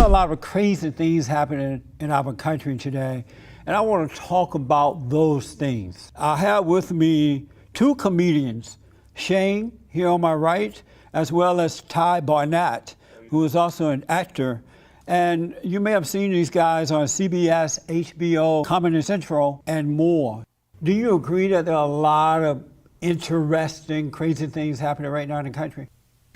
are a lot of crazy things happening in our country today, and I want to talk about those things. I have with me two comedians, Shane, here on my right, as well as Ty Barnett, who is also an actor. And you may have seen these guys on CBS, HBO, Comedy Central, and more. Do you agree that there are a lot of interesting, crazy things happening right now in the country?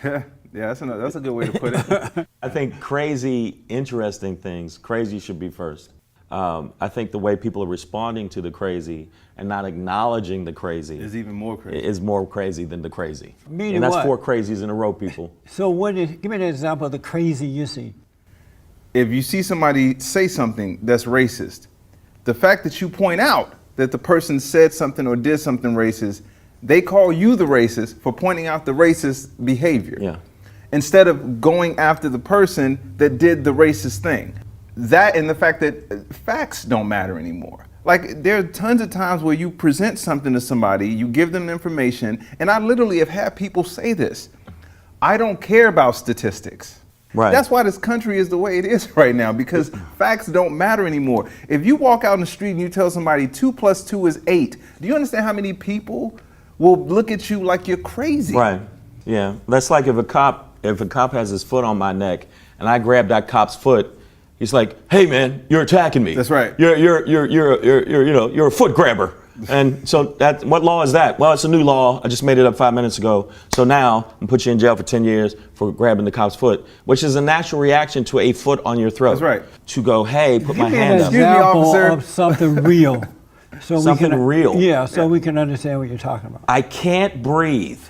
Yeah, that's a good way to put it. I think crazy, interesting things, crazy should be first. I think the way people are responding to the crazy and not acknowledging the crazy is even more crazy. Is more crazy than the crazy. Meaning and that's what? 4 crazies in a row, people. So give me an example of the crazy you see. If you see somebody say something that's racist, the fact that you point out that the person said something or did something racist, they call you the racist for pointing out the racist behavior. Yeah. Instead of going after the person that did the racist thing. That and the fact that facts don't matter anymore. Like, there are tons of times where you present something to somebody, you give them information, and I literally have had people say this: I don't care about statistics. Right. That's why this country is the way it is right now, because facts don't matter anymore. If you walk out in the street and you tell somebody 2 + 2 is 8, do you understand how many people will look at you like you're crazy? Right. Yeah. That's like if a cop has his foot on my neck and I grab that cop's foot, he's like, "Hey man, you're attacking me." That's right. You're a foot grabber. And so what law is that? Well, it's a new law. I just made it up 5 minutes ago. So now I'm gonna put you in jail for 10 years for grabbing the cop's foot, which is a natural reaction to a foot on your throat. That's right. To go, hey, put my Give me hand an up. Excuse me, officer. example of something real. So Something real. Yeah, so we can understand what you're talking about. I can't breathe.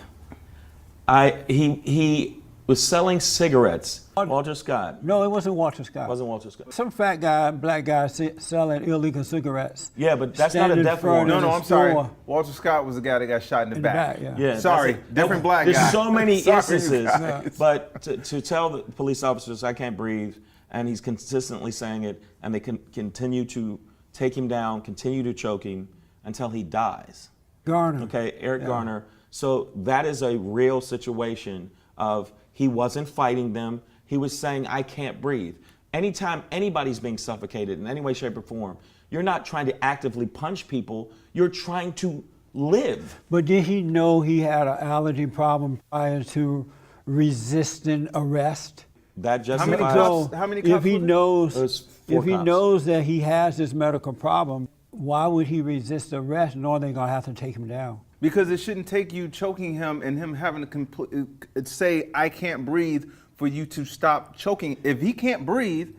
He was selling cigarettes. Walter Scott. No, it wasn't Walter Scott. Wasn't Walter Scott. Some fat guy, black guy selling illegal cigarettes. Yeah, but that's not a Standing in death front warrant. of No, the I'm sorry. store. Walter Scott was the guy that got shot in the back. yeah. Yeah, Sorry, that's different black guy. There's so many Sorry, instances, guys. but to tell the police officers I can't breathe, and he's consistently saying it, and they can continue to take him down, continue to choke him until he dies. Garner. Okay, Eric Garner. So that is a real situation of he wasn't fighting them. He was saying, I can't breathe. Anytime anybody's being suffocated in any way, shape, or form, you're not trying to actively punch people. You're trying to live. But did he know he had an allergy problem prior to resisting arrest? That How many justifies. cops? How many cops? If he was it? knows, It was 4 if he cops. knows that he has this medical problem, why would he resist arrest knowing they're gonna have to take him down? Because it shouldn't take you choking him and him having to say, I can't breathe, for you to stop choking. If he can't breathe,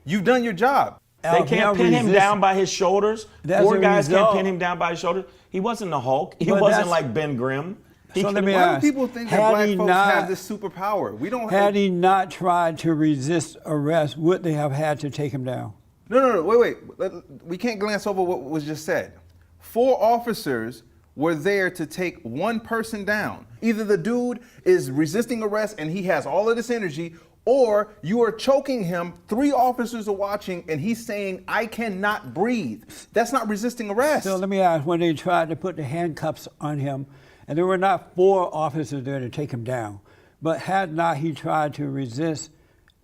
you've done your job. They can't pin him down by his shoulders. That's 4 a guys result. can't pin him down by his shoulders. He wasn't the Hulk. He But wasn't that's- like Ben Grimm. He So could- let me Why ask, do people think had that black he folks not- have this superpower? We don't Had have. he not tried to resist arrest, would they have had to take him down? No, wait. We can't glance over what was just said. 4 officers were there to take one person down. Either the dude is resisting arrest and he has all of this energy, or you are choking him, 3 officers are watching, and he's saying, I cannot breathe. That's not resisting arrest. So let me ask, when they tried to put the handcuffs on him, and there were not 4 officers there to take him down, but had not he tried to resist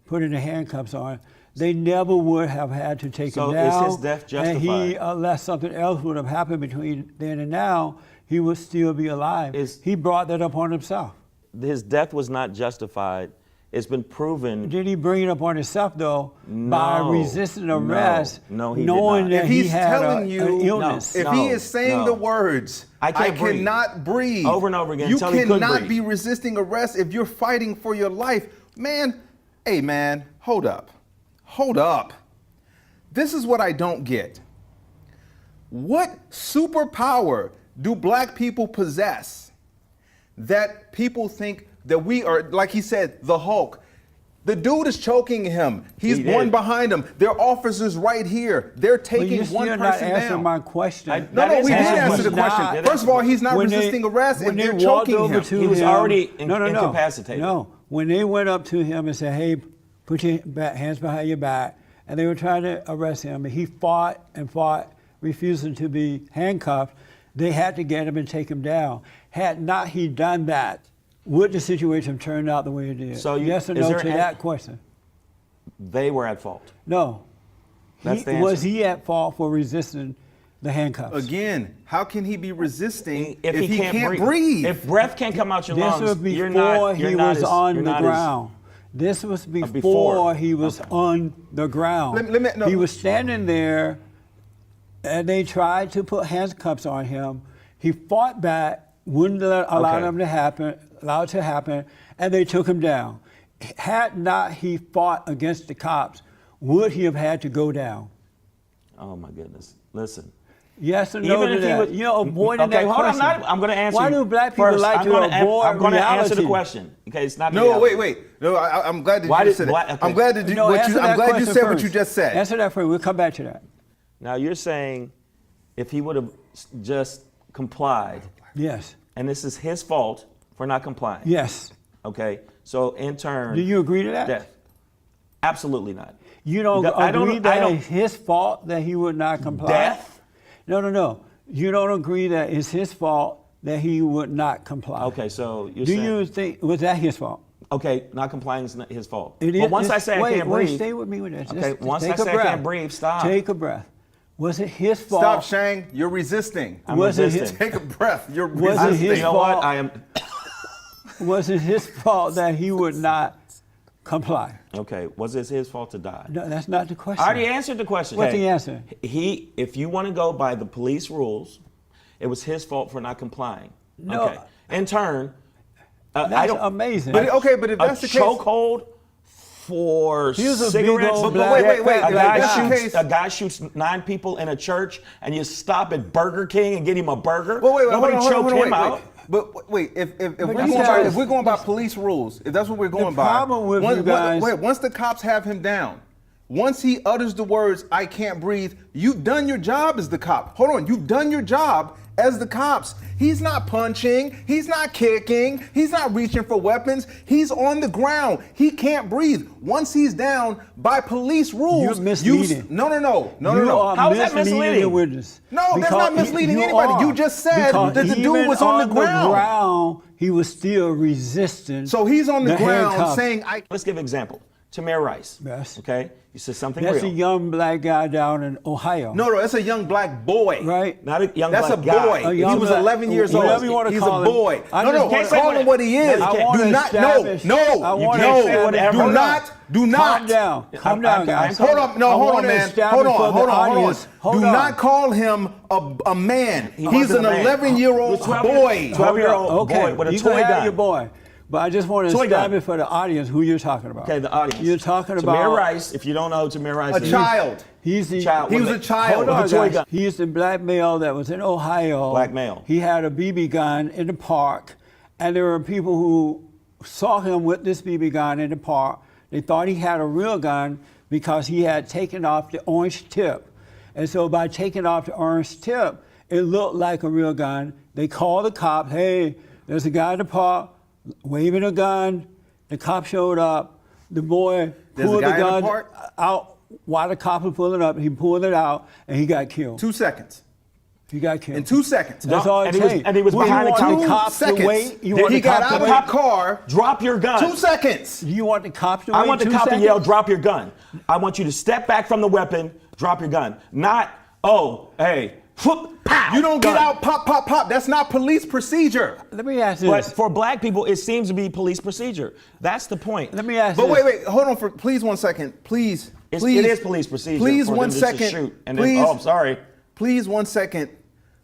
putting the handcuffs on, they never would have had to take So him down. is his death And he, justified? unless something else would have happened between then and now, he would still be alive. Is- He brought that upon himself. His death was not justified. It's been proven. Did he bring it upon himself though by No. resisting No. arrest, No, he did knowing not. that If he he's had telling you, an illness? if he is saying no. the words, I can't breathe. cannot breathe, Over and over again you until he couldn't cannot breathe. be resisting arrest if you're fighting for your life. Man, hey man, hold up. This is what I don't get. What superpower do black people possess that people think that we are, like he said, the Hulk? The dude is choking him. He's He one did. behind him. There are officers right here. They're But taking you're one still not person answering down. my question. No, That is we did his answer the question. question. First of all, he's not When they- resisting arrest when and they they're walked choking over him. to He was him- already No. incapacitated. No, when they went up to him and said, "Hey, put your hands behind your back," and they were trying to arrest him, and he fought and fought, refusing to be handcuffed, they had to get him and take him down. Had not he done that, would the situation have turned out the way it did? So yes or is no there to an- that question? they were at fault. No. That's the Was answer. he at fault for resisting the handcuffs? Again, how can he be resisting if he he can't breathe? If breath can't come out your This lungs, was you're before not. You're he not was as, on you're the not ground. This was before before. he was Okay. on the ground. No. He was standing there, and they tried to put handcuffs on him. He fought back, wouldn't allow Okay. them to happen, allow it to happen, and they took him down. Had not he fought against the cops, would he have had to go down? Oh my goodness! Listen. Yes or no Even to if he that? was, You're avoiding okay, that hold on. question. I'm going to answer. Why you do black people first. like I'm to gonna avoid I'm going to answer the reality? question. Okay, it's not. No, reality. wait. No, I'm glad that Why you did just said black- that. okay. I'm glad that you, No, what answer you, I'm that glad you question said what first. you just said. Answer that first. We'll come back to that. Now you're saying, if he would have just complied, Yes. and this is his fault for not complying. Yes. Okay. So in turn, Do you agree to that? death. Absolutely not. You don't I don't- agree I that don't- it's his fault that he would not comply? Death? No. You don't agree that it's his fault that he would not comply? Okay. So you're Do saying. you think, was that his fault? Okay, not complying is not his fault. It But is- once I it's- say wait, I can't wait, breathe. stay with me with this. Okay, Just once take I a say I breath. can't breathe, stop. Take a breath. Was it his fault? Stop, Shang. You're resisting. I'm Was it resisting. Take a breath. You're Was it resisting. his You know what? fault? I am. Was it his fault that he would not comply? Okay. Was it his fault to die? No, that's not the question. I already answered the question. What's Hey, the answer? If you want to go by the police rules, it was his fault for not complying. No. Okay. In turn, I That's don't. amazing. But but if that's A the case, chokehold for He was a big cigarettes. old But wait. A If guy, that's the shoots, case- a guy shoots 9 people in a church, and you stop at Burger King and get him a burger. Well, wait, Nobody hold on, choked him wait. out. But wait, if we're you going said- by if we're going by police rules, if that's what we're going by, problem with you guys- once the cops have him down, once he utters the words "I can't breathe," you've done your job as the cop. Hold on, you've done your job as the cops. He's not punching, he's not kicking, he's not reaching for weapons. He's on the ground. He can't breathe. Once he's down, by police rules, You're misleading. No. You are How is that misleading misleading? the witness. No, that's Because not misleading you anybody. are. You just said Because that the dude even was on the ground. ground, he was still resisting. So he's on the ground handcuffs. saying, "I." Let's give an example. Tamir Rice. Yes. Okay. You said something That's real. a young black guy down in Ohio. No, that's a young black boy. Right? Not a young That's a black guy. boy. A He young was black- 11 years old. whatever you wanna He's call a him. boy. I No, just no, can't say call him what he is. No, you I can't. wanna Do not, establish- no, I no, wanna no, say whatever. do Hold not, do not. Calm down. Calm down, guys. Hold on, no, I hold on, wanna man. establish Hold for on, the hold on. audience- hold Do on. not call him a man. He's wasn't an a man. 11-year-old He was 12 boy. 12-year-old Okay, boy with a you toy can have gun. your boy. But I just want to Toy gun. establish for the audience who you're talking about. Okay, the audience. You're talking Tamir about Rice. If you don't know who Tamir Rice A is, child. He's the Child. He was With a child. Hold on, with a toy guys. gun. He's the black male that was in Ohio. Black male. He had a BB gun in the park, and there were people who saw him with this BB gun in the park. They thought he had a real gun because he had taken off the orange tip. And so by taking off the orange tip, it looked like a real gun. They called the cops, hey, there's a guy in the park waving a gun. The cop showed up. The boy There's a pulled guy the in the gun park? out while the cop was pulling up. He pulled it out, and he got killed. 2 seconds. He got killed. In 2 seconds. That's all it And he was- takes. and he was Well, behind you the want counter. the cops to 2 seconds. wait. You Then want he the got cops out to of wait. the car. drop your gun. 2 seconds. You want the cops to wait I want the 2 cop to seconds? yell, drop your gun. I want you to step back from the weapon, drop your gun. Not, oh, hey, whoop, pow. You don't get gun. out, pop, pop, pop. That's not police procedure. Let me ask this. But for black people, it seems to be police procedure. That's the point. Let me ask But this. wait, hold on for please 1 second. Please, It please. is police procedure Please for them 1 just to second. shoot. And please, then, oh, I'm sorry. Please 1 second.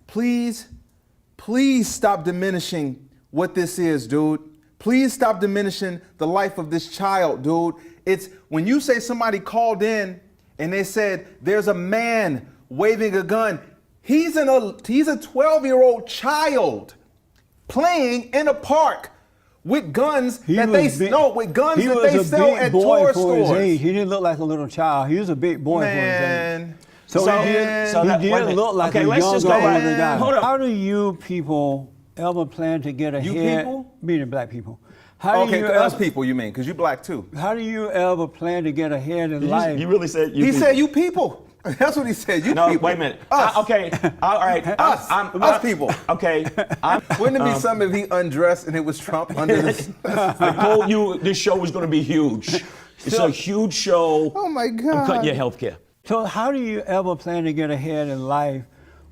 Please stop diminishing what this is, dude. Please stop diminishing the life of this child, dude. It's when you say somebody called in and they said there's a man waving a gun. He's a 12-year-old child playing in a park with guns with guns he that was they a sell big at boy toy for his stores. age. He didn't look like a little child. He was a big boy for his age. Man. So, So- he did, so he that- did wait a minute. look like Okay, a let's young just go older back. guy. Hold up. How do you people ever plan to get ahead? You people? Meaning black people. How do Okay, you us ever, people, you mean? Because you black too. How do you ever plan to get ahead in life? You really said you He people. said you people. That's what he said. You No, people. wait a minute. Us. Okay, all right. Us people. Okay, Wouldn't it be something if he undressed and it was Trump under this? I told you this show was going to be huge. It's a huge show. Oh my I'm God. cutting your health care. So how do you ever plan to get ahead in life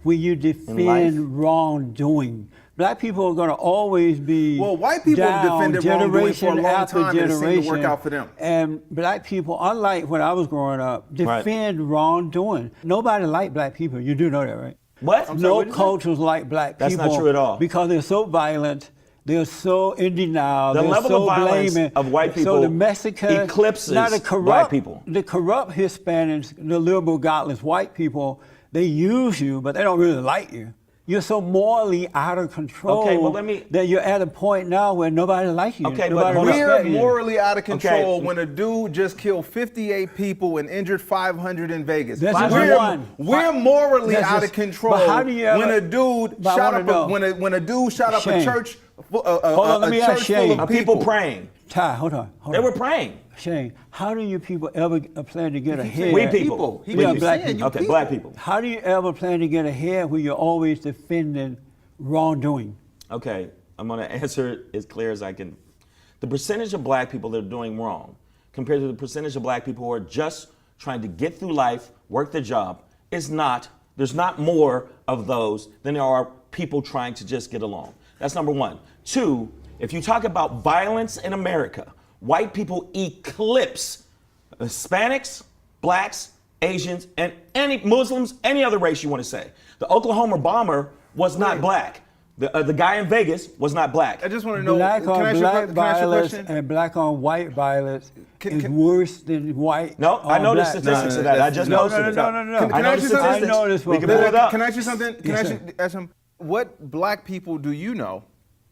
when you life? defend wrongdoing? Black people are going to always be Well, white people have down defended wrongdoing for a generation long after time, and it seemed to generation. work out for them. And black people, unlike when I was growing up, defend wrongdoing. Nobody liked black people. You do know that, right? What? No cultures like black That's people. not true at all. Because they're so violent. They're so in denial. The they're level so of violence blaming. of white So people the Mexicans eclipses now the corrupt, black people. The corrupt Hispanics, the liberal, godless white people, they use you, but they don't really like you. You're so morally out of control Okay, well, let me- that you're at a point now where nobody likes you. Okay, but nobody hold up. We're respect you. morally out of control Okay. when a dude just killed 58 people and injured 500 in Vegas. That's just we're, one. we're morally That's out just- of control but how do you ever- when a dude but I shot wanna up know. when a dude shot up a Shane. church, Hold on, let me ask church full Shane. of People praying. Ty, hold on. They were praying. Shane, how do you people ever plan to get ahead? We people. He Yeah, keeps black saying people. you Okay, black people. How do you ever plan to get ahead when you're always defending wrongdoing? Okay, I'm going to answer it as clear as I can. The percentage of black people that are doing wrong compared to the percentage of black people who are just trying to get through life, work their job, there's not more of those than there are people trying to just get along. That's number one. Two, if you talk about violence in America, white people eclipse Hispanics, blacks, Asians, and any Muslims, any other race you want to say. The Oklahoma bomber was not black. The guy in Vegas was not black. I just want to know. Black can I on ask you black can I ask you a violence question? and black on white violence is can- worse than white. No, I on know the black. statistics No, of that. I that's- just no, posted it. no. Can I I know ask the you something? statistics. I know this We for can a pull fact. it up. Can I ask you something? Can Yes, I ask him what black people do you know?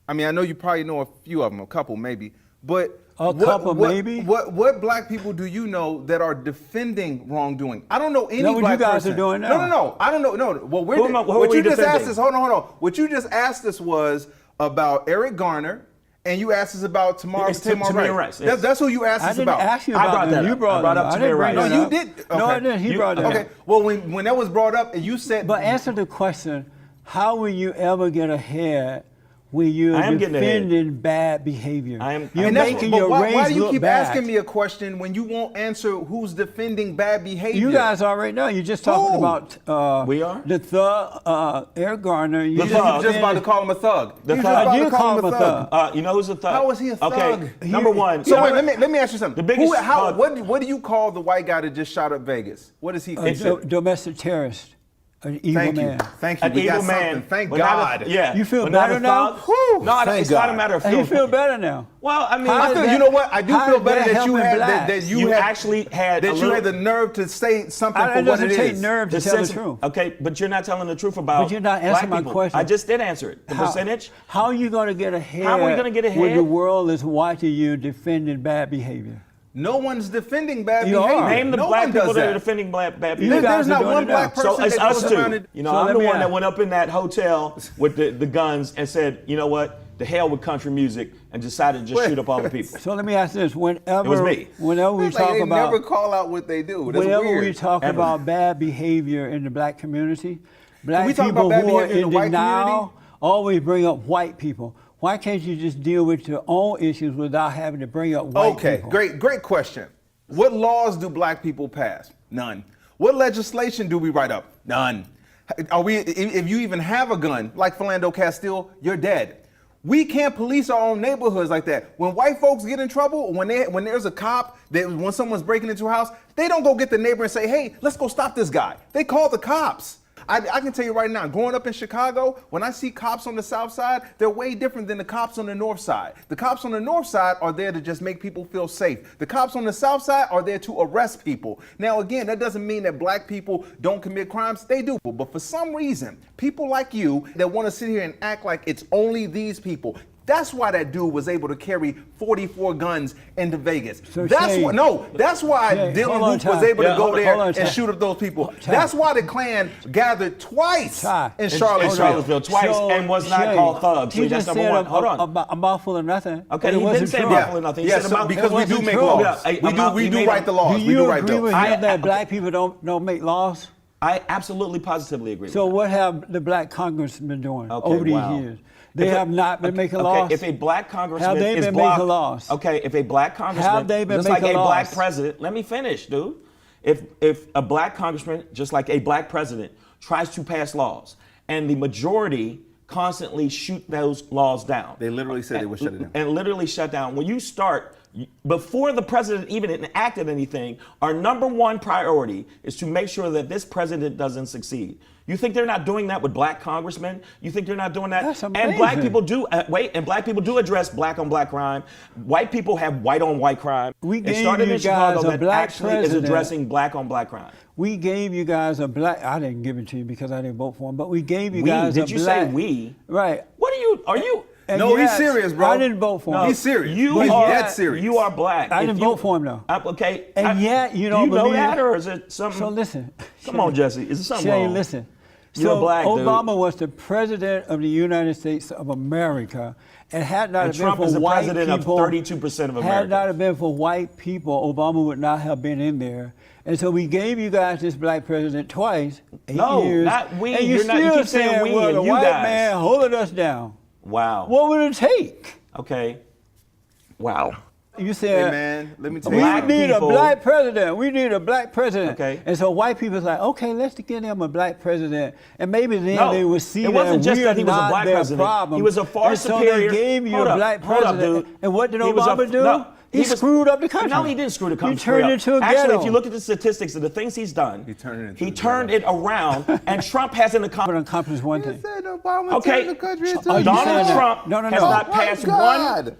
I mean, I know you probably know a few of them, a couple maybe, but what black people do you know that are defending wrongdoing? I don't know any That what black you guys person. are doing now. No. I don't know. No. Well, Who are what we you just defending? asked us. Hold on. What you just asked us was about Eric Garner. And you asked us about Tamir It's Tamir Rice, yes. That's who you asked I us didn't about. ask you I about brought that. that You up. brought I brought that up I didn't Tamir bring Rice. that No, up. you did. No, I Okay. didn't. He You- brought that Okay. up. Well, when that was brought up, and you said, But answer the question, how will you ever get ahead when you're I am getting ahead. defending bad behavior? You're and that's- making but your why race do you look keep bad. asking me a question when you won't answer who's defending bad behavior? You guys already know. You're just talking Who? about We are? the thug, Eric Garner. You The You thug. just about to call him a thug. The You thug. just about You to call him a thug. You know who's a thug? How is he a thug? Okay, number one. So wait, let me ask you something. The biggest thug- What do you call the white guy that just shot up Vegas? What is he a considered? domestic terrorist, an evil Thank man. you. Thank you. An We got evil man. something. Thank but not a- God. yeah. You feel but not better a now? thug. Whew, No, thank it's not a God. matter of And feeling. you feel better now. Well, I mean, How I did feel, that- you know what? I do how feel did better that that help you in had blacks? that You actually had that a you little- had the nerve to say something It for what doesn't it take is. nerve to The tell the sense- truth. Okay, but you're not telling the truth about But you're not black answering my people. question. I just did answer it. The percentage. How are you going to get ahead? How are we gonna get when the ahead? world is watching you defending bad behavior? No one's defending bad You behavior. are. Name the no black one people does that that are defending bad You people. guys There's are not doing one it black now. person So it's that us goes around two. and- You know, So I'm let the me one ask- that went up in that hotel with the guns and said, you know what, the hell with country music, and decided to just shoot up all the people. So let me ask this: whenever, It was me. whenever we It's like talk they about, never call out what they do. That's whenever weird. we talk Ever. about bad behavior in the black community, black we talk people about bad who are behavior in in the white denial community? always bring up white people. Why can't you just deal with your own issues without having to bring up white people? Great question. What laws do black people pass? None. What legislation do we write up? None. Are we? If you even have a gun, like Philando Castile, you're dead. We can't police our own neighborhoods like that. When white folks get in trouble, when there's a cop, when someone's breaking into a house, they don't go get the neighbor and say, hey, let's go stop this guy. They call the cops. I can tell you right now, growing up in Chicago, when I see cops on the south side, they're way different than the cops on the north side. The cops on the north side are there to just make people feel safe. The cops on the south side are there to arrest people. Now, again, that doesn't mean that black people don't commit crimes. They do. But for some reason, people like you that want to sit here and act like it's only these people, That's why that dude was able to carry 44 guns into Vegas. So That's Shane- why. No, that's why Shane, Dylan hold on, Roof was Ty. able to Yeah, go hold on, there hold on, and Ty. shoot up those people. Ty. That's why the Klan gathered twice Ty. in In Charlottesville. twice and was not Shane, called thugs. he See, that's just number said one. Hold on. A mouthful of nothing. Okay, but it he wasn't didn't say true. mouthful of nothing. He Yeah, said so about- because It we do wasn't make true. laws. Yeah, We do he write the laws. Do We you do write agree bills. with I- him that black people don't make laws? I absolutely positively agree So with what have the black congressmen been doing Okay, over these wow. years? They If a- have not been making okay, laws. if a black congressman Have they is been blocked, making laws? Okay, if a black congressman, Have they been just like a making black laws? president, let me finish, dude. If a black congressman, just like a black president, tries to pass laws, and the majority constantly shoot those laws down, They literally said they would shut it down. and literally shut down. When you start, before the president even enacted anything, our number one priority is to make sure that this president doesn't succeed. You think they're not doing that with black congressmen? You think they're not doing that? That's And black amazing. people do and black people do address black on black crime. White people have white on white crime. We It gave started you in Chicago guys a that black actually is president. addressing black on black crime. We gave you guys a black. I didn't give it to you because I didn't vote for him. But we gave you We? guys Did a you say black. we? Right. What are you? And No, he's yes, serious, bro. I didn't vote for him. No, He's serious. You He's are dead serious. You are black. I If didn't you- vote for him though. Okay. And yet you don't do you know believe that, it? or is it something? So listen. Come on, Jesse. Is it something Shane, wrong? listen. You're So black, dude. Obama was the president of the United States of America, and had not And have Trump been is for the white president of people, 32% of Had Americans. not have been for white people, Obama would not have been in there. And so we gave you guys this black president twice, 8 No, years. not we. And You're not- you still keep saying we well, and the you white guys. man holding us down. Wow. What would it take? Okay. Wow. You said, Hey, man, let me tell we you Black something. need people- a black president. We need a black president. Okay. And so white people's like, okay, let's get him a black president. And maybe then No, they would see it wasn't that just we're that he was a not black their president. problem. He was a far and so superior. they gave you Hold a up, black hold up, president. dude. And what did He was a- Obama do? no, he was- screwed up the country. No, he didn't screw the country. He turned it into a Actually, ghetto. if you look at the statistics of the things he's done, He turned it into he a turned ghetto. it around, and Trump hasn't But accomplished. accomplished one He thing. said Obama Okay, turned the country into Are a you Donald saying that? Trump No, no, has no. not Oh my passed God.